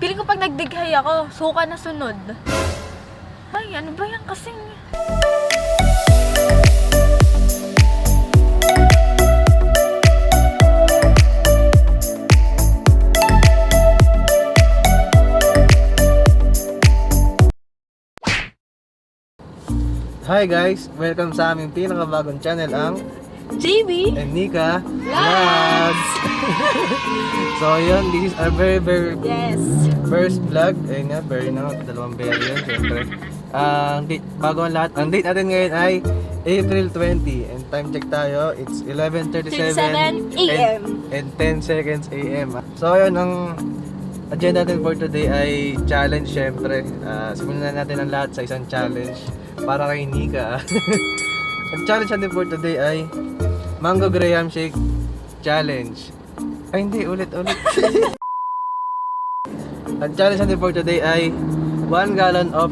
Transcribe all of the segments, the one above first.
Piling ko pag nagdighay ako, suka na sunod. Ay, ano ba yan kasing... Hi guys! Welcome sa aming pinakabagong channel, ang JB and Nika Vlogs! So yun, this is our very Yes. first vlog. Ayun nga, very na, dalawang very yun, syempre. Bago ang lahat, ang date natin ngayon ay April 20. And time check tayo, it's 11:37 AM. and 10 seconds AM. So yun, ang agenda natin for today ay challenge, syempre. Simulan na natin ang lahat sa isang challenge para kay Nika. Ang challenge natin for today ay Mango Graham Shake Challenge. Ay hindi, ulit. Ang challenge natin for today ay 1 gallon of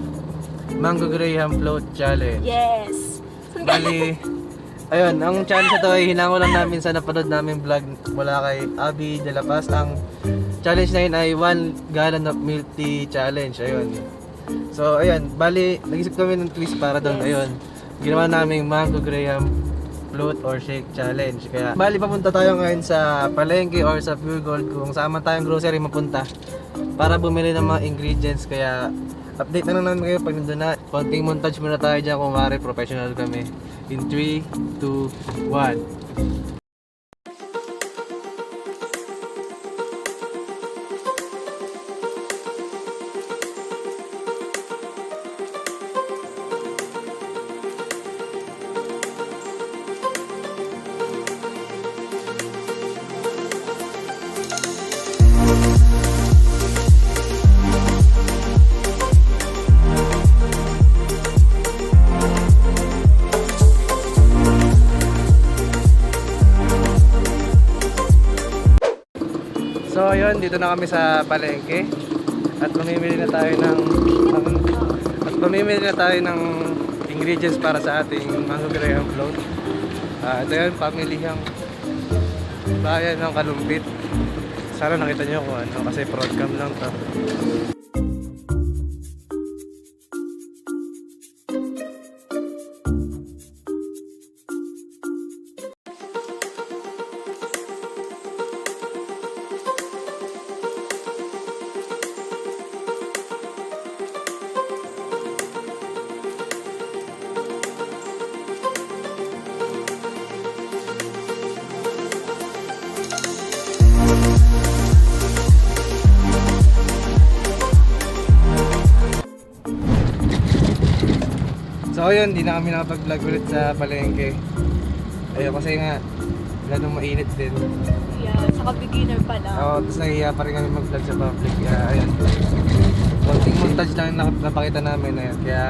Mango Graham Float Challenge. Yes. Bali, ayun, ang challenge na to ay hinango lang namin sa napanood namin vlog mula kay Abby De La Paz. Ang challenge na yun ay 1 gallon of milk tea challenge. Ayun. So, ayun, bali, nag-isip kami ng twist para doon. Ayun, ginawa namin Mango Graham Float or Shake Challenge. Kaya, bali, papunta tayo ngayon sa palengke or sa Pure Gold kung saan man tayong grocery mapunta para bumili ng mga ingredients. Kaya, update na lang namin kayo pag nandun na. Konting montage muna tayo dyan kung maaari professional kami. In 3, 2, 1. So yun, dito na kami sa palengke at mamimili na tayo ng ingredients para sa ating Mango Graham Float. Ito yun, pamilihang bayan ng Kalumpit. Sana nakita nyo kung ano, kasi broadcam lang to. So yun, di na kami nakapag-vlog ulit sa palengke. Ayun, kasi nga ganun mainit din. Yeah, saka beginner pa lang. Oo, tapos nahihiya pa rin kami mag-vlog sa public. Kaya ayun, konting montage lang napakita namin. Ayun. Kaya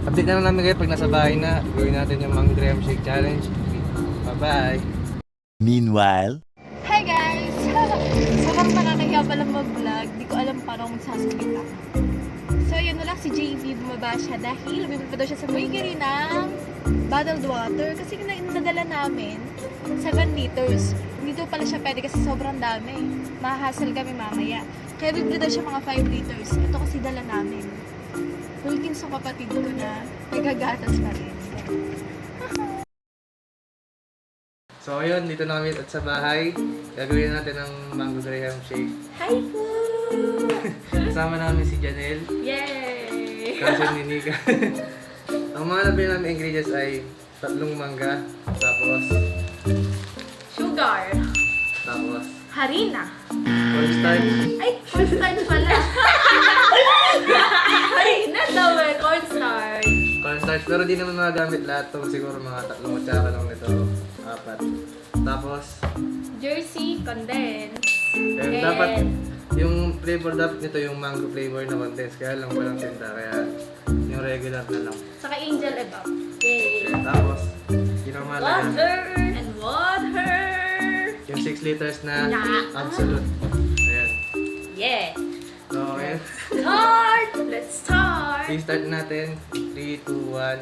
update na lang namin kayo pag nasa bahay na. Gawin natin yung Mango Graham Shake Challenge. Bye-bye! Meanwhile, Hi guys! Sobrang nakakahiya palang mag-vlog. Di ko alam paano magsasalita. So yun na lang, si JV bumaba siya dahil bumaba pa daw siya sa bakery ng bottled water. Kasi nadala namin 7 liters. Hindi daw pala siya pwede kasi sobrang dami. Mahahassle kami mamaya. Kaya bibili daw siya mga 5 liters. Ito kasi dala namin. Hulking sa kapatid ko na nagagatas pa rin. So ayun, dito na kami at sa bahay. Gagawin natin ang Mango Graham Shake. Hi po! Kasama namin si Janelle. Yay! Kasi ni Nika. Ang mga nabili namin ingredients ay 3 mangga, tapos Sugar. harina, Harina. cornstarch, Ay, cornstarch pala. Harina daw eh, cornstarch. cornstarch, pero di naman magagamit lahat to, siguro mga 3 kutsara lang nito, 4. Tapos, Jersey condensed. dapat yung flavor dapat nito yung mango flavor na condensed, kaya lang walang tinda, kaya yung regular na lang. Saka angel ebab. Yay! Tapos, pinamalaga, Water and water. yung 6 liters na Yeah. absolute. Ayan. Yeah. So, ayan. Start! Let's start! I-start natin. 3, 2, 1.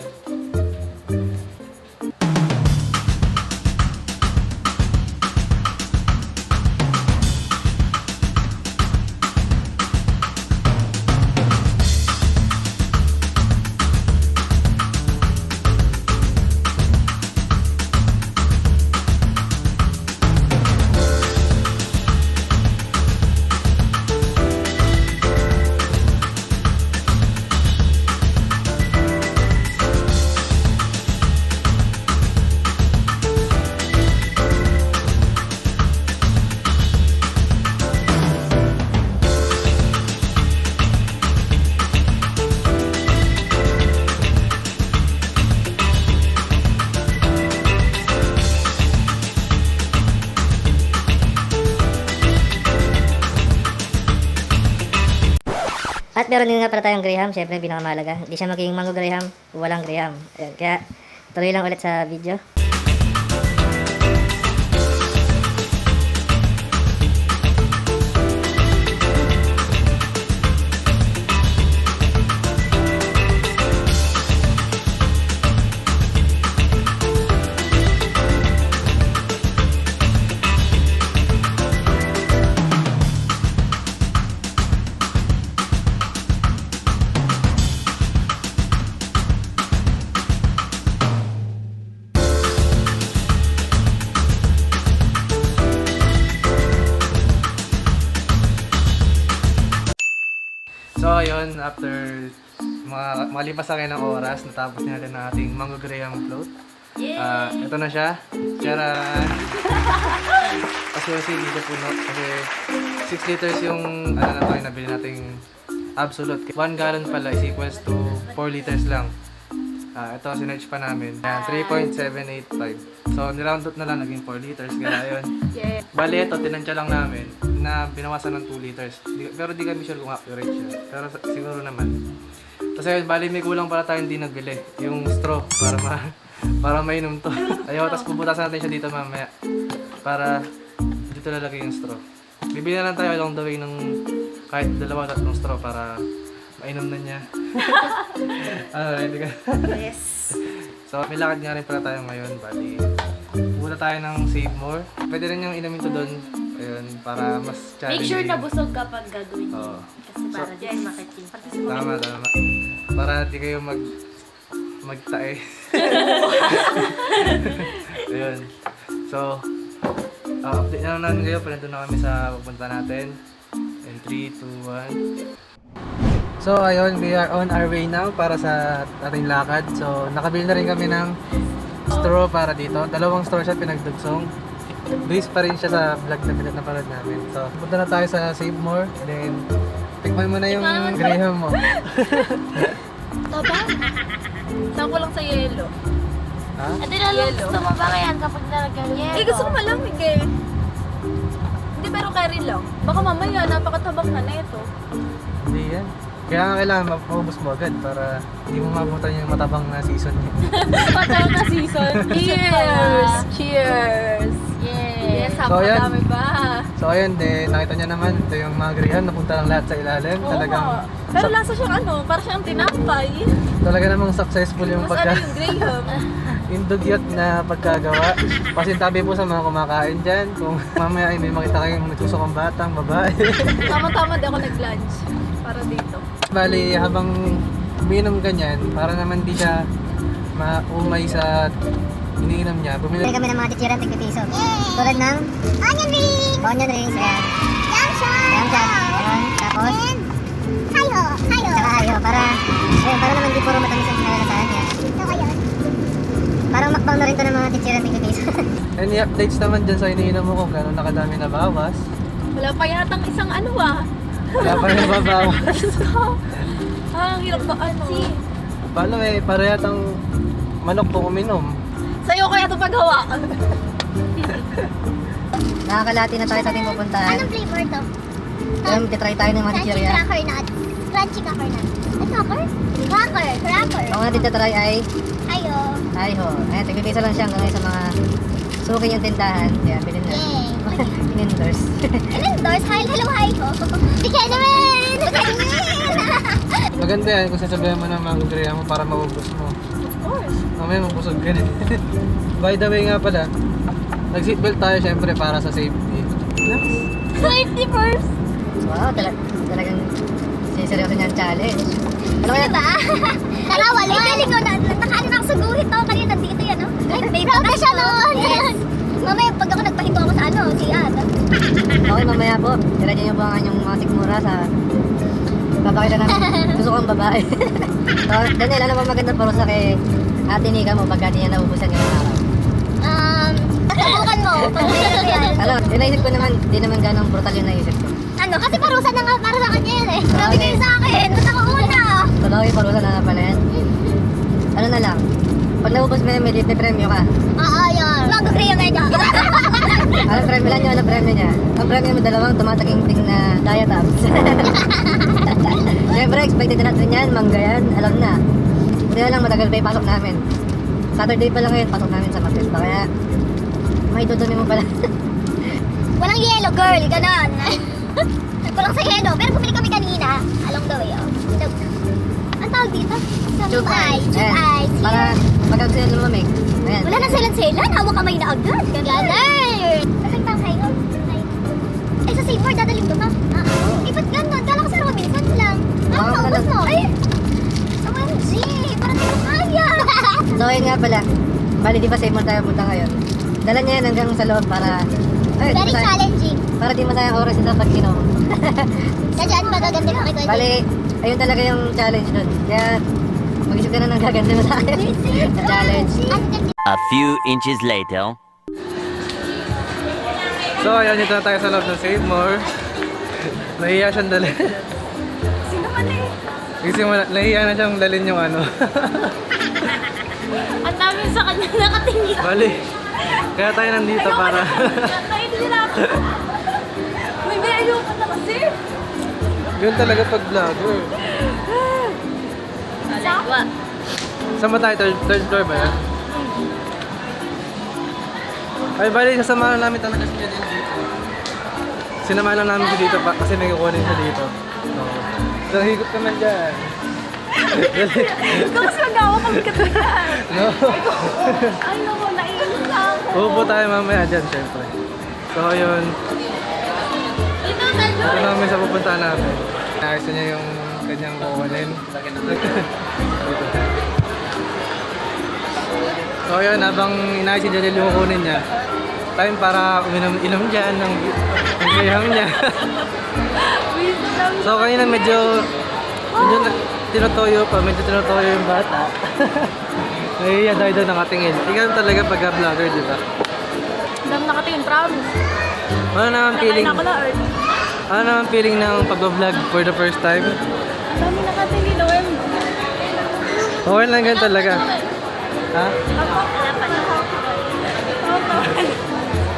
At meron din nga pala tayong Graham, syempre pinakamahalaga. Hindi siya magiging Mango Graham, walang Graham. Ayan, kaya tuloy lang ulit sa video. So ayun, after malipas sa ng oras, natapos na natin ang ating Mango Graham float. Ito na siya. Charan! Kasi dito puno. Kasi 6 liters yung na tayo nabili nating Absolute. 1 gallon pala is equals to 4 liters lang. Ito, sinerge pa namin. Yan, 3.785. So, niround out na lang, naging 4 liters. Kaya yun. Yeah. Bali, ito, tinansya lang namin na binawasan ng 2 liters. Pero di kami sure kung accurate siya. Pero siguro naman. Tapos ayun, bali, may kulang pala tayong hindi nagbili. Yung straw, para mainom to. Ayaw, tapos puputasan natin siya dito mamaya. Para dito lalagay yung straw. Bibili na lang tayo along the way ng kahit 2-3 straw para mainom na niya. Ready ka? Yes. So, may lakad nga rin pala tayo ngayon. Bali, pupunta tayo ng Save More. Pwede rin yung inumin to doon. Ayun, para mas challenging. Make sure na busog kapag gagawin mo. Oo. Kasi para di makiting. Tama. Para di kayo magtae. Ayun. So, update na lang natin kayo. Panito na kami sa pupunta natin. In 3, 2, 1. So ayun, we are on our way now para sa ating lakad. So nakabili na rin kami ng straw para dito. 2 straw siya pinagdugsong. Base pa rin siya sa vlog na pinapanood namin. So punta na tayo sa Save More. Then tikman mo na yung Graham mo. Taba? Saan ko lang sa yelo? Ha? At gusto mo ba yan kapag nalagyan yelo? Eh, gusto ko malamig eh. Hindi, pero carry lang. Baka mamaya, napakatabak na ito. Hindi yan. Kaya nga kailangan maubos mo agad para hindi mo mabutan yung matabang na season niya. Patawag na season. Cheers! Cheers! Yes. Yes, So, ayan. dami ba? So ayun, nakita niyo naman, ito yung mga Graham, napunta lang lahat sa ilalim. Oo Talagang, nga. Pero lasa siyang para siyang tinapay. talaga namang successful yung Mas ano yung Graham. yung dugyot na pagkagawa. Pasintabi po sa mga kumakain dyan. Kung mamaya ay may makita kayong nagsusukang batang, babae. Tama-tama di ako nag-lunch. Para dito. Bali, habang umiinom ganyan, para naman di siya maumay sa iniinom niya. Bili kami ng mga tichiran, tig-piso. Tulad ng onion rings. Onion rings, ayan. Yum shot. Ayan. Tapos, hayo. Tsaka hayo. Para naman di puro matamis ang kinalasahan niya. Ito ayun. Parang makbang na rin to ng mga tichiran, tig-piso. Any updates naman dyan sa iniinom mo kung gano'n nakadami na bawas? Wala pa yatang isang Wala pa rin babawas. Ang hirap ba Paano para yatang manok kung uminom. Sa'yo kaya ito paghawa. Nakakalati na tayo sa ating pupuntahan. Anong flavor to? Ngayon, titry tayo ng mga Crunchy tichiran. cracker nuts. Crunchy cracker nuts. Ay, cracker? Cracker. Ang natin titry ay Ayo. Ayho. Ayan, tig-piso lang siya hanggang sa mga suki yung tindahan. Kaya, bilhin na. Yay. In-endorse. Endorse. Hello, hi ho. Bigyan naman. Maganda yan kung sasabihan mo ng mga Graham mo para maubos mo. Of course. Mamaya mabusog ka din. By the way nga pala, nag-seatbelt tayo syempre para sa safety. Safety first. Wow, talagang seryoso niyan challenge. Ano kaya? Diba? Karawal. Ay, galing ko na. Nakaano na ako sa guhit to. Kanina nandito yan, no? May professional. Yes. Mamaya, pag ako nagpahinto ako sa si Ad. Okay, mamaya po. Tirajan niyo po ang inyong mga sikmura sa papakita namin. Susukang babae. So, Daniel, ano ba maganda paro sa kay Ate Nika mo pagka di niya naubusan ngayong araw? Subukan mo. Pag mayroon yan. Alam, yung naisip ko naman, di naman ganong brutal yung naisip ko. Ano? Kasi parusa na nga para sa kanya yan eh. Grabe kayo sa akin. Ba't ako una? Tuloy, parusa na pala yan. Ano na lang, pag naubos mo yan, may premyo ka. Oo, yun. Mag-agree yung medyo. Anong premyo lang niya, anong premyo niya? Ang premyo mo 2 tumataking-ting na diet apps. Siyempre, expected na natin yan, mangga yan, alam na. Kaya lang matagal pa yung pasok namin. Saturday pa lang ngayon, pasok namin sa Mapespa. Kaya, may dudumi mo pala. Walang yellow, girl. Ganon. Walang sa yellow. Pero bumili kami kanina. Along the way, oh. Ang tawag dito? Tube ice. Tube Ayan. ice. Para pag-agsiyan lumamig. Ayan. Wala na selan-selan. Hawak kamay na agad. Ganon. Perfect ang kayo. Eh, sa Seymour, dadaling to, ma. Eh, ba't ganon? Kala ko sa Robinson lang. Kaubos mo. Ay! OMG! Parang hindi ko kaya. So, ayun nga pala. Bali, di ba save mo tayo punta ngayon? Dala niya yan hanggang sa loob para... Ay, Very di masayang- challenging. Para di masayang oras ito pag inom. Sadyan, magaganda ka kay Bali, ayun talaga yung challenge dun. Kaya, mag-isip ka na ng gaganda mo sa akin. Challenge. A few inches later. So, ayan, dito na tayo sa loob ng Save More. Nahiya siyang dalhin. Sino man eh? Kasi nahiya na siyang dalhin yung ano. Ang dami sa kanya nakatingin. Bali. Kaya tayo nandito para... Kain nila ako. May ayoko na kasi. Yun talaga pag vlogger. Alawa. Saan ba tayo? Third floor ba yan? Ay, bali, kasama namin talaga siya din dito. Sinama lang namin siya dito pa kasi may kukunin siya dito. Oo. So, higop ka man dyan. Dali. Ikaw kasi magawa kami katulan. No? Ay, naku, naiinis lang. Uupo tayo mamaya dyan, syempre. So, yun. Ito sa Ito namin sa pupuntahan namin. Ayos niya yung kanyang kukunin. So, yun, habang inaayos si Janelle yung kukunin niya, time para uminom dyan ng gayam niya. So, kanina medyo tinutoyo yung bata. Nahiya dahil doon nakatingin. Ikaw talaga pagka-vlogger, di ba? Dami nakatingin, promise. Ano naman feeling? Nakain ako na earth. Ano naman feeling ng pag-vlog for the first time? Dami nakatingin, Lord. Okay lang ganun talaga. Ha?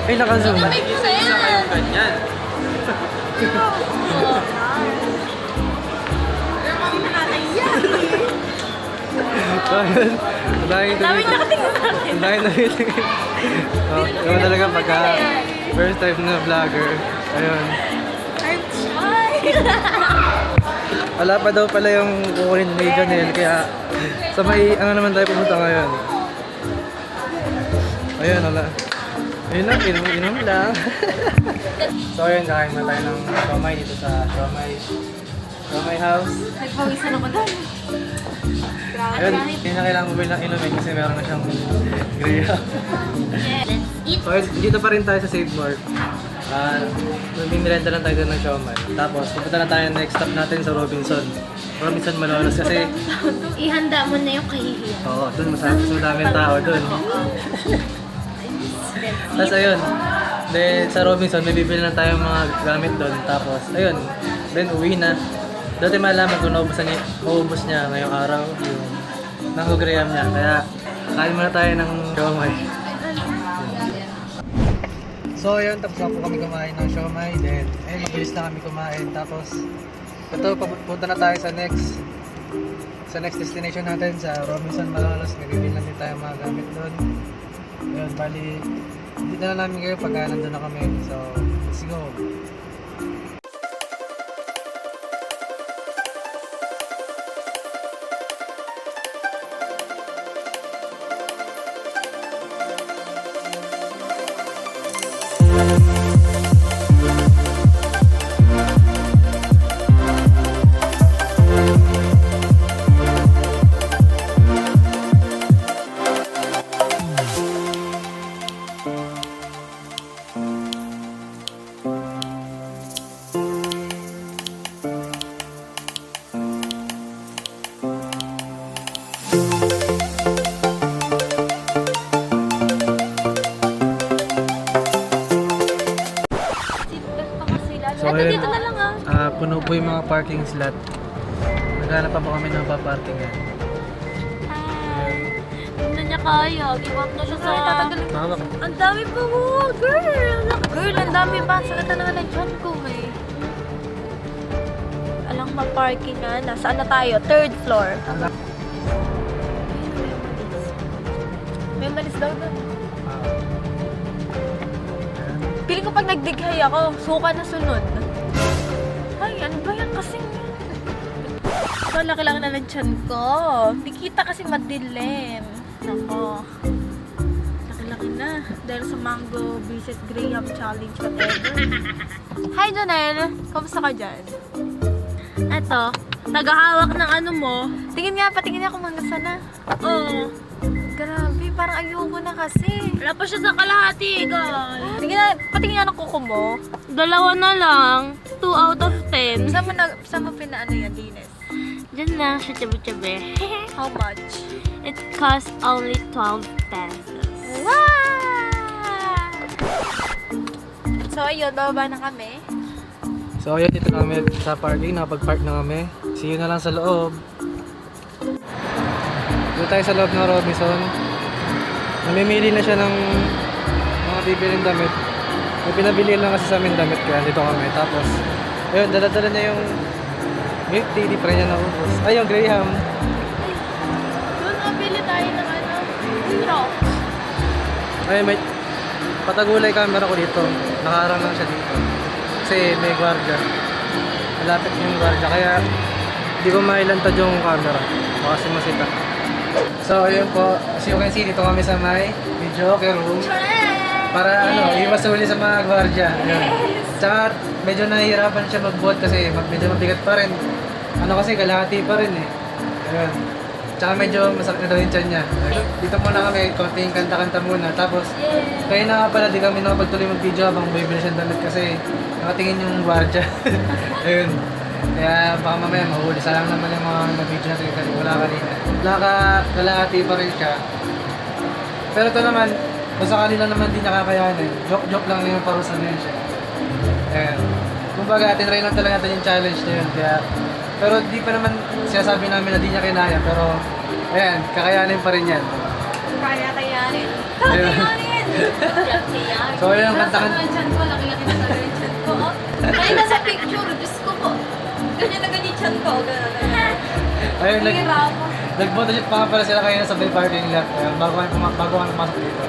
Ay, naka-zoom. Ganyan. So, yun. Ang daming tumitingin. Ang daming tumitingin. Oh, yun talaga pagka first time na vlogger. Ayun. Wala pa daw pala yung kukunin ni Janelle, kaya sa may ano naman tayo pumunta ngayon. Ayun, wala. Ayun lang, inom lang. So ayun, kakain na tayo ng siomay dito sa siomay house. Nagpawisan ako doon. Ayun, hindi na kailangan mo bilang inumin kasi meron na siyang grill. So ayun, dito pa rin tayo sa Save More. Nagbimirenda lang tayo doon ng siomay. Tapos pupunta na tayo next stop natin sa Robinson Malolos kasi Ihanda mo na yung kahihiyan. oo, doon madaming tao doon. Tapos ayun, then sa Robinson may bibili lang tayong mga gamit doon. Tapos ayun, then uwi na. Dati malaman kung maubos niya ngayong araw yung nangugriam niya. Kaya kain muna tayo ng siomay. So ayun, tapos na po kami kumain ng siomay. Then ayun, mabilis na kami kumain. Tapos ito, pupunta na tayo sa next destination natin sa Robinson Malolos. May bibili lang din tayo mga gamit doon. Ayun, bali dito na namin kayo pagka nandun na kami. So let's go. So ayun, Dito na lang puno po yung mga parking slot. Naghanap pa po kami ng paparkingan. Hindi niya kaya. Giwak na siya sa... Mama, Ang dami pa mo, girl! Girl, ang dami pa. Sakit na naman ang tiyan ko, eh. Alam Ma-parkingan. Saan na tayo? Third floor. May malis daw doon. Piling ko pag nagdighay ako, suka na sunod. Ay, ano ba yan kasing? So, laki-laki na ng tiyan ko. Di kita kasi madilim. Nako. Laki-laki na. Dahil sa Mango Visit Graham Challenge, whatever. Hi, Janelle. Kamusta ka dyan? Eto, tagahawak ng ano mo. Tingin nga, patingin niya kung hanggang sana. Oh, Grabe, parang ayoko na kasi. wala pa siya sa kalahati, guys. Tingin na, patingin nga ng kuko mo. 2 na lang. 2 out of 10. Saan mo pinaano yan, Dines? Diyan lang siya, chabi-chabi. How much? It costs only 12 pesos. Wow! So, ayun, bababa na kami. So ayun, dito na kami sa parking, nakapag-park na kami. See you na lang sa loob. Dito tayo sa loob ng Robinson. Namimili na siya ng mga bibiling damit. May pinabili lang kasi sa amin damit, kaya dito kami. Tapos, ayun, dala-dala niya yung milk tea, di pa rin niya naubos. Ay, yung Graham. Doon, nabili tayo ng ano, zero. Ay, may patagulay camera ko dito. Nakaharang lang siya dito. Kasi may gwardiya. Malapit yung gwardiya. Kaya hindi ko mailantad yung camera. Baka kasi masita. So, ayun po. As you can see, dito kami sa may video room. Para ano, iwas uli sa mga gwardiya. Ayun. Tsaka medyo nahihirapan siya magbuhat kasi medyo mabigat pa rin. Ano kasi, kalahati pa rin eh. Ayun. Tsaka medyo masakit na daw yung tiyan niya. Dito muna kami, konting kanta-kanta muna. Tapos, kaya na nga pala di kami nakapagtuloy mag-video habang bibili siyang damit kasi nakatingin yung gwardiya. Ayun. Kaya baka mamaya mahuli. Sayang naman yung mga nag-video natin kasi wala kanina. Kalahati pa rin siya. Pero ito naman, kung sa kanila naman di nakakayanin, joke-joke lang yung parusa na yun siya. Ayan. Kumbaga, tinry lang talaga natin yung challenge na yun. Kaya, pero di pa naman sinasabi namin na di niya kinaya. Pero, ayan, kakayanin pa rin yan. Kaya-kayanin. Ayun. So, ayun, kantakan. Ang tiyan ko, laki-laki na talaga yung tiyan ko. Oh. Kaya nasa picture, Diyos ko po. Ganyan na ganyan yung tiyan ko. Ganyan. Ayun, Hirap. nag-photoshoot pa nga pala sila kayo sa may parking lot. Ayun, bago kami pumasok dito.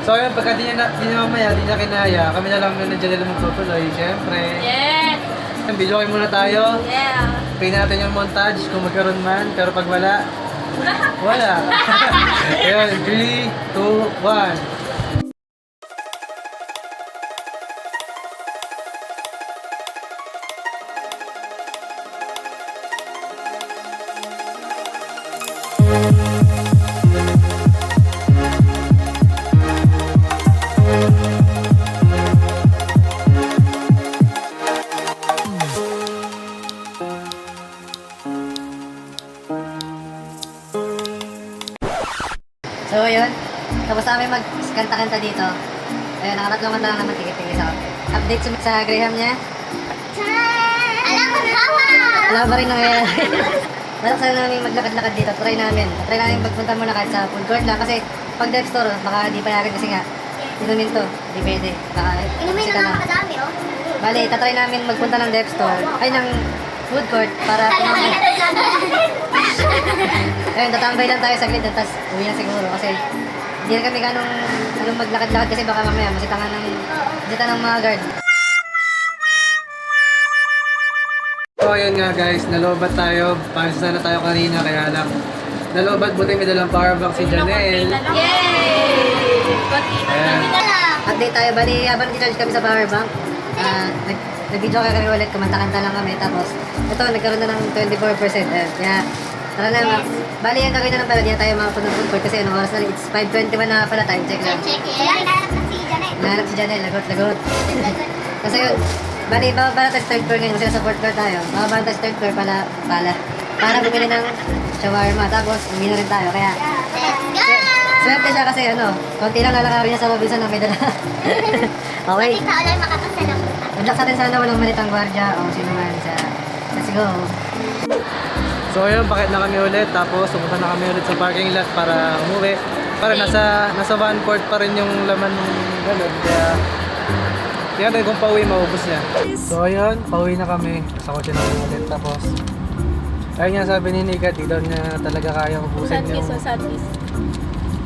So, ayun, pagka di niya mamaya, di niya kinaya, kami na lang nandiyan nila magtutuloy. Siyempre. Yes! Video kayo muna tayo. Yeah! Tingnan natin yung montage kung magkaroon man. Pero pag wala, wala. Ayun, 3, 2, 1. So, yun. Tapos namin mag-kanta-kanta dito. Ayun, nakatatlong kanta lang naman tigit-tigit sa update sa Graham niya. Alam ko hawa! Alam ba rin nangyayari? Balak sana namin maglakad-lakad dito. Try namin magpunta muna kahit sa food court lang. Kasi pag Dev Store, baka di payagan kasi nga. Inumin to. Di pwede. Baka Inumin bisita na lang. naman kadami, oh. Bali, tatry namin magpunta ng Dev Store. Ay, ng food court para tumambay. Ayun, tatambay lang tayo saglit. Tapos uwi na siguro. Kasi hindi na kami ganong maglakad-lakad kasi baka mamaya masita ng mga guard. So ayun nga guys, nalobat tayo. Pansa na tayo kanina, kaya lang nalobat, buti may dalang power bank si Janelle. Yay! Pati na Ayan. Update tayo, bali habang nag-charge kami sa power bank, nag-video kami ulit, kumanta-kanta lang kami. Tapos ito, nagkaroon na ng 24%. Kaya tara na, bali yung gagawin na lang pala, di na tayo makapunta ng food court kasi anong oras na, it's 5:21 na pala, time check lang. Check it. Hinahanap na si Janet. Hinahanap si Janelle, lagot. Kasi yun, bali, bababa na tayo sa third floor ngayon kasi nasa fourth floor tayo. Bababa na tayo sa third floor para bumili ng shawarma. Tapos, uwi na rin tayo. Kaya, Let's go! swerte siya kasi konti lang lalakarin niya sa Robinson na may dala. Okay. Hindi tao lang makakasalamutan. Good luck sa atin sana walang malitang gwardiya o sino man siya. Let's go. So ayun, bakit na kami ulit. Tapos pumunta na kami ulit sa parking lot para umuwi. Para nasa 1/4 pa rin yung laman ng galon. Kaya Kaya tayo kung pauwi, maubos niya. So ayun, pauwi na kami. Sa kotse namin ulit. Tapos, ayun nga sabi ni Nika, di daw niya talaga kaya ubusin yung... Sadness.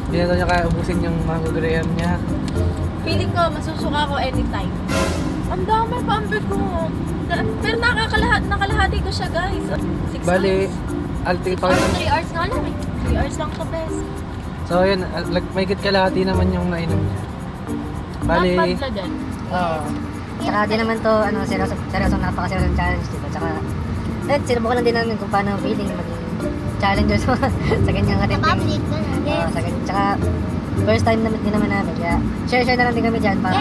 Di na daw niya kaya ubusin yung mango graham niya. Feeling ko, masusuka ako anytime. Ang dami pa ang bigo. Pero nakalahati ko siya, guys. 6 Bali, hours. alti pa 3 hours nga lang eh. 3 hours lang to, best. So ayun, may kalahati naman yung nainom niya. Bali, Not bad na din. Oo. Tsaka di naman to, ano, seryoso napaka-seryoso challenge, diba? Tsaka, sinubukan lang din namin kung paano feeling maging challenger sa ganyang Sa katiting. public, gano'n. Oo, sa ganyan. Tsaka, first time naman din naman namin. Kaya, share na lang din kami dyan para,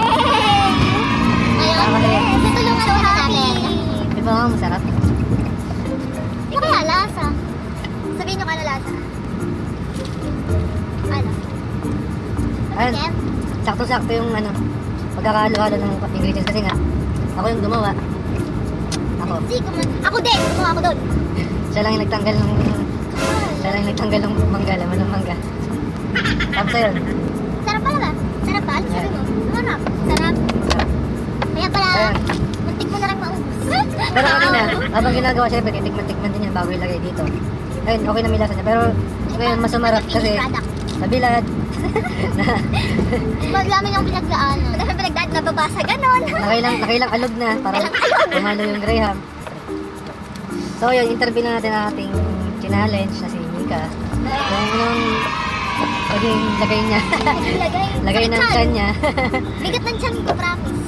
Ngayon, tutulungan ko namin. di ba nga, masarap. Di kaya lasa. Sabihin nyo ka na lasa. Ano? Ayun, Kem? sakto-sakto yung, ano, pagkakalo-halo ng ingredients kasi nga, ako yung gumawa. Hindi, ako din. Gumawa ako doon. Siya lang yung nagtanggal ng mangga, laman ng mangga. Tapos ayun, Sarap pala ba? Sarap ba? Ano sabi mo? Sarap. Sarap. Kaya pala, Ayun. muntik mo na lang maubos. pero kanina, habang ginagawa, syempre, tikman-tikman din yan bago ilagay dito. Ayun, okay na may lasa niya. Pero ngayon, mas sumarap kasi sa bilad. Maglamin yung pinagdaan. Maglamin pinagdaan, nababasa, ganon. Nakailang alog na para umalo yung Graham. So yun, interview na natin ang ating challenge na si Mika. Kung anong maging lagay niya. Lagay ng tiyan niya. Bigat ng tiyan ko, promise.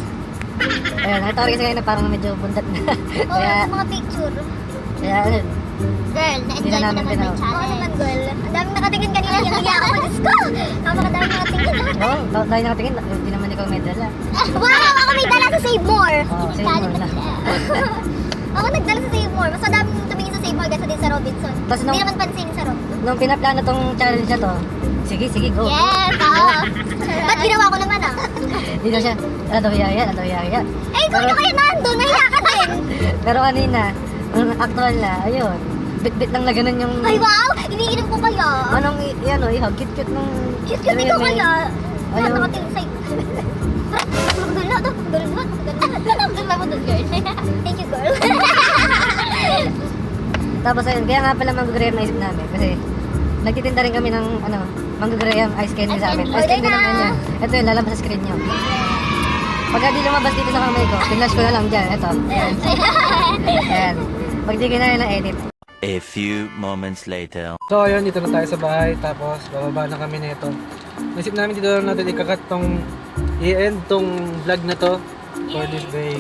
Ayun, nakita ko kasi ngayon na parang medyo buntat na. Oo, kaya, sa mga picture. kaya ano, Girl, Hindi na-enjoy na mo namin naman tinaw. my challenge. Oo naman, girl. Ang daming nakatingin kanina. Yung ako sa school. Napakadami nakatingin. dahil nakatingin, hindi naman ikaw may dala. Wow! Ako may dala sa Save More. Oo, Save More na. Ako nagdala sa Save More. Mas madaming tumingin sa Save More kaysa din sa Robinson. Tapos Hindi nung- naman pansinin sa Robinson. Nung pinaplano tong challenge na to, sige, go. Yes! Oo. Ba't ginawa ko naman ah? Hindi daw siya, ano daw yaya. Eh, ikaw na kayo nandun. Nahiya ka din. Pero kanina, ang actual na, ayun, bit-bit lang na ganun yung... Ay, wow! Iniinom ko kaya. Anong, ihag, cute-cute nung... Cute-cute ano ikaw yun, kaya. Wala Ano? nakatingin sa'yo. Magdala to. Magdala mo dun, girl. Thank you, girl. Tapos ayun, kaya nga pala Mango Graham naisip namin. Kasi nagtitinda rin kami ng Mango Graham ice candy sa amin. Ice Ice candy candy. naman yan. Ito yun, lalabas sa screen nyo. Pagka di lumabas dito sa kamay ko, pinlash ko na lang dyan. Ito. Ayan. Pag di kinaya na edit. A few moments later. So ayun, dito na tayo sa bahay. Tapos bababa na kami nito. Naisip namin dito lang natin ikakat tong i-end tong vlog na to for this day.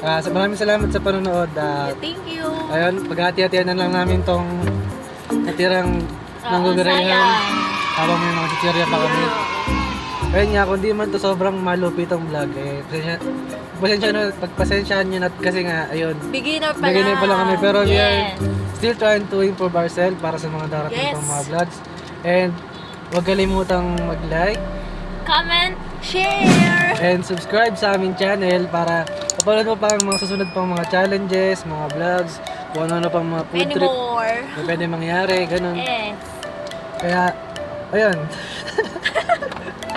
Maraming salamat sa panonood. Thank you. Ayun, paghati-hatian na lang namin tong natirang Mango Oo, Graham. sayang. Habang may mga chichirya pa kami. Ayun nga, kung di man to sobrang malupit ang vlog, pagpasensyaan nyo na kasi nga, ayun, Beginner pa lang. beginner pa lang kami. Pero we are Yes. still trying to improve ourselves para sa mga darating Yes. pang mga vlogs. And huwag kalimutang mag-like Comment, share. and subscribe sa aming channel para kapanood mo pa ang mga susunod pang mga challenges, mga vlogs, kung ano-ano pang mga food Many trip more. na pwede mangyari, ganun. Yes. Kaya, ayun.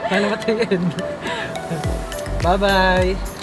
Paano matingin? Bye-bye!